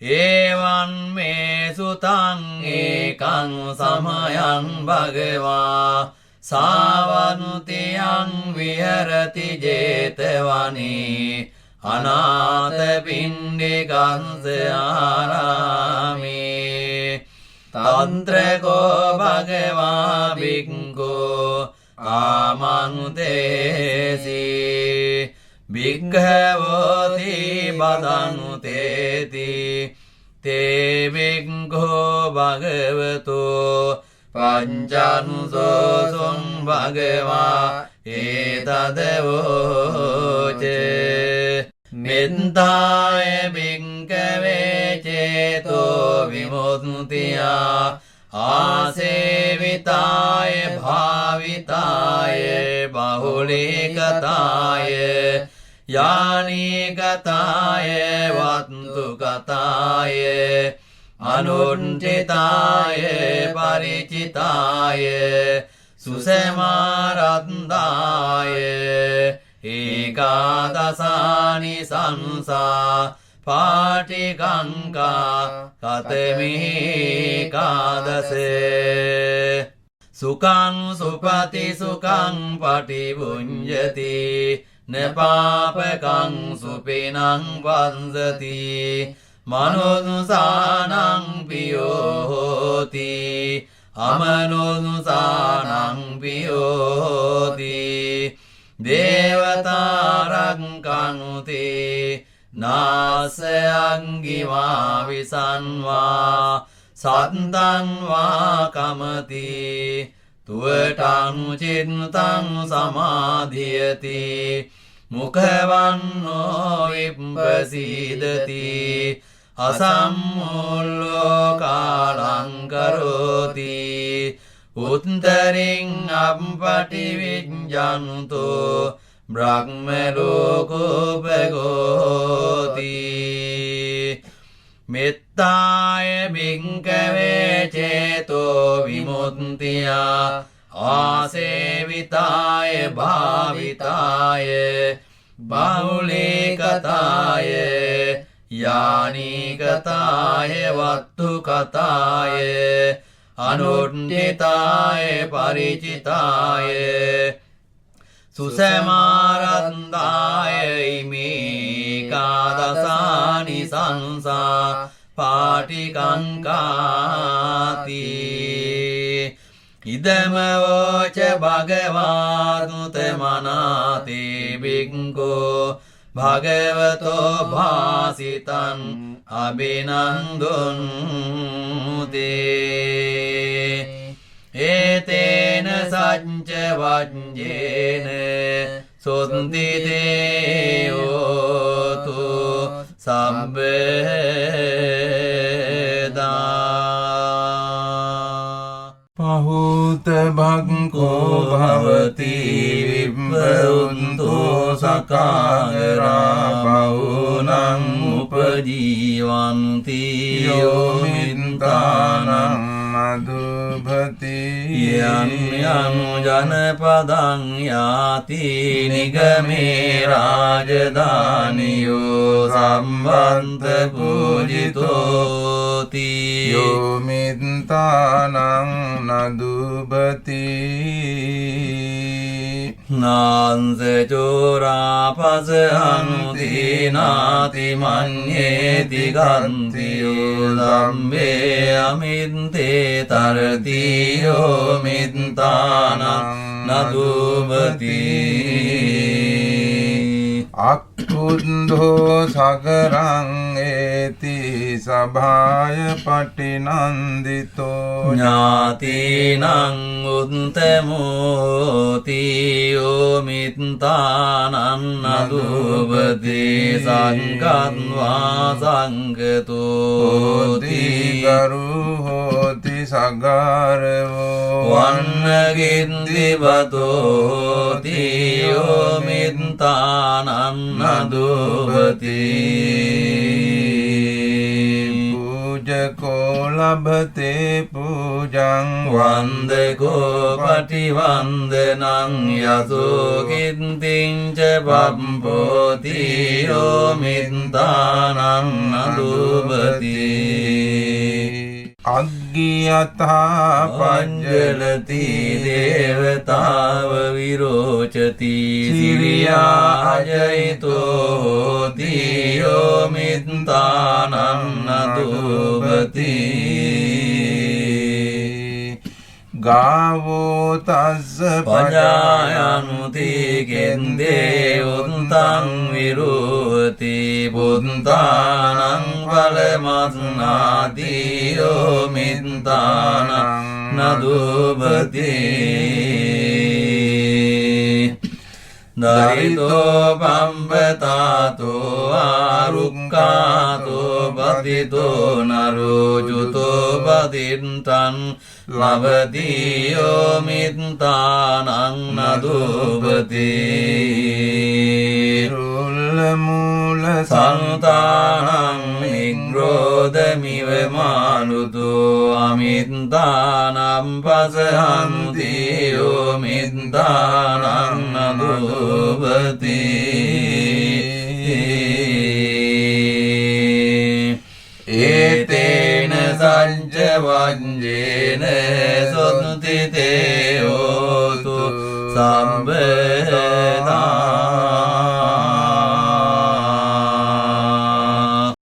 එවං මේ සුතං ඒකං සමයං භගවා සාවනුතියං විහරති ජේතවනේ අනාථ පිණ්ඩිකංස ආරාමේ තන්ත්‍රකෝ භගවා භික්ඛෝ ආමනුතේසි භික්ඛවෝති බදනුතේති තේ භික්ඛෝ භගවතෝ පංචානුසෝසුං භගවා ඒතදවෝච මෙත්තාය භික්ඛවේ චේතෝ විමුක්තියා ආසේවිතාය භාවිතාය බහුලීකතාය යානීකතාය වත්තුකතාය අනුන්චිතාය පරිචිතාය සුසමාරන්දාය ඒකාදසානි සංසා පාටිකංකා කතමිකාදසේ සුකං සුපති සුකං පටිබුඤ්ජති නපාපකං සුපිනං වන්සති මනෝනුසානං පියෝති අමනෝනුසානං පියෝති දේවතාරංකනුති නාසයංගිවා විසන්වා සත්තන්වා කමති තුවටනුචින්තං සමාධියති මුඛවන්නෝ විප්පසීදති අසම්මුල්ලෝ කාලංකරෝති උත්තරින් අපපටිවිඤ්ජන්තෝ බ්‍රහ්මලෝකෝපගෝති මෙත්තාය භික්ඛවේ චේතෝ විමුක්තියා ආසේවිතාය භාවිතාය බහුලීකතාය යානීකතාය වත්තුකතාය අනුන්චිතාය පරිචිතාය සුසමාරන්දාය ඉමේකාදසානි සංසා පාටිකංකාති ඉදමවෝච භගවානුත මනාතේ භික්ඛෝ භගවතෝ භාසිතං අබිනන්දුන්තේ ඒතේන සච්ච වජ්ජේන සොන්ති දේවෝතු සම්බේදා පහූත භග්ගෝ භවති විප්පවුන්තෝ සකාගරා බහුනං උපජීවන්ති යෝමින්තානං අදුභති යං යං ජනපදං යාති නිගමේ රාජධානියෝ සම්බන්ත පූජිතෝති යෝමින්තානං නදුභති නාංස චෝරාපස අනුදීනාති මඤ්ඤේති ගන්තියෝ ධම්මේ අමින්තේ තරතියෝ මිත්තානං නදුභති අක්ඛුන්ධෝ සගරං ඒති සභාය පටිනන්දිතෝ ඥාතිනං උත්තමෝති යෝ මිත්තානං නදුභති සංකත්වා සංගතෝති ගරු හෝති සගරවෝ වන්නගින්දිවතෝති යෝ මිත්තානං නදුභති පූජකෝ ලබතේ පූජං වන්දකෝ පටිවන්දනං යසෝ කිත්තිංච පම්පෝති යෝමිත්තානං නදුබති අග්ගියතා පංජලති දේවතාව විරෝචති සිරියා අජයිතෝ හෝති යෝමිත්තානං නදුබති ගාවෝ තස්ස පජායනුති කෙන්දේ උත්තං විරෝති බුද්ධානං පලමස්නාති යෝමිත්තානං නදුබති දරිතෝ පම්බතාතෝ ආරුක්කාතෝ පතිතෝ නරෝජුතෝ පතිත්තං ලබති යෝමිත්තානං නදුබති රුල්ලමූල සංතානං නිග්‍රෝධමිව මානුතෝ අමිත්තානම් පසහන්ති යෝමිත්තානං නදුබති ඒතේන සංච වංජේන සොත්තිතේ හෝතු සම්බ